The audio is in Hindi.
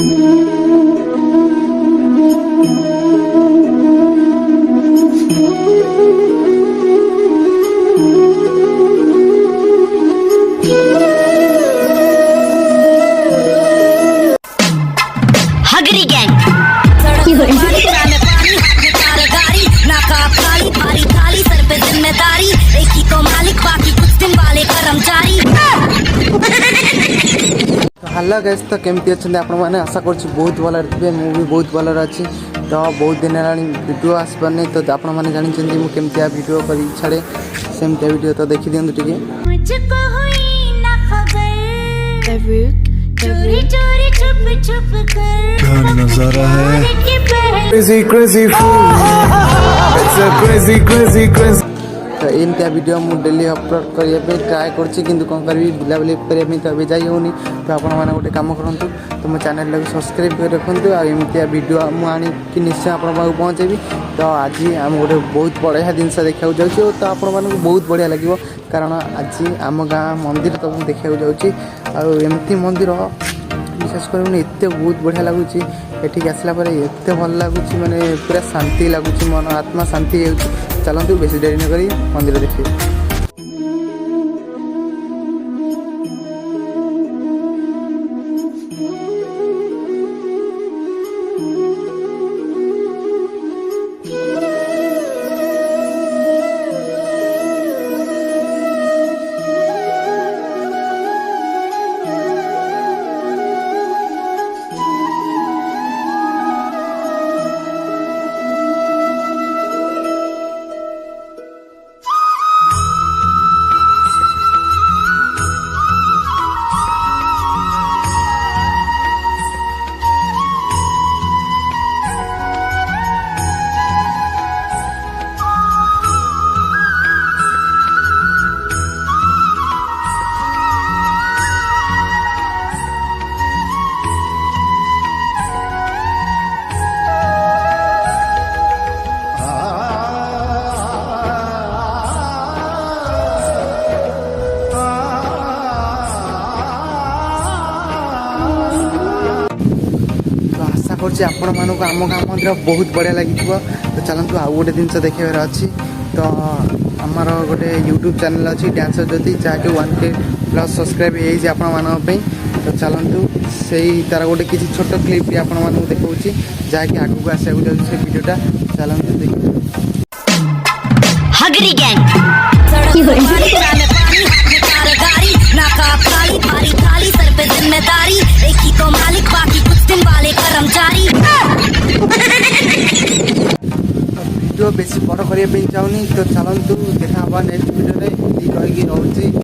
हगरी गैंग सर पे जिम्मेदारी एक ही तो मालिक बाकी कुछ दिन वाले कर्मचारी। हेलो गाइस, तो केमती अच्छे आपण मैंने आशा कर बहुत भल थे। मु भी बहुत भल अच्छी। तो बहुत दिन वीडियो आसपार नहीं, तो आपण मैंने जानते मुझे वीडियो कर छाड़े सेमती वीडियो तो देखी दिखाँ टे। नजारा है crazy crazy fool it's a crazy crazy crazy। तो एमती वीडियो मुझे डेली अपलोड करने ट्राए कर करी बुलाबुली करने तो अभी जाई होनी। तो आपण मैंने गोटे कम करूँ, तो मो चैनल को सब्सक्राइब कर रखुँ। आमती वीडियो मुझे निश्चय आप पहुँचेबी। तो आज आम गोटे बहुत बढ़िया जिनस देखा जाऊँ, तो आपण मानक बहुत बढ़िया लगे कारण आज आम गाँ मंदिर तो देखा जाऊँ। एमती मंदिर विशेष कर मैंने एत बहुत बढ़िया लगुच। एठिक आसला एत भल लगुच, माने पूरा शांति लगुच, मन आत्मा शांति हो। चलतु बेसी देरी न करी मंदिर देखिए। करछि आपण मानक आम गाँ मंदिर बहुत बढ़िया लगी। तो चलतु आउ गोटे जिनस देखार अच्छी। तो आमर गोटे यूट्यूब चैनल अच्छी डांसर ज्योति, जहाँकि 1K+ सब्सक्राइब होती। तो चलतु से तार गोटे किसी छोट क्लिप भी आपण मानक देखा जहाँकि आगू आसा जाऊँगी वीडियोटा। चलतु देखिए। हगरी गैंग सर पे जिम्मेदारी एक ही तो मालिक बाकी कुछ दिन वाले कर्मचारी। वीडियो बेसी बड़ करने चाहूनी। तो चलतु देखा नेक्स्ट वीडियो कही रोचे।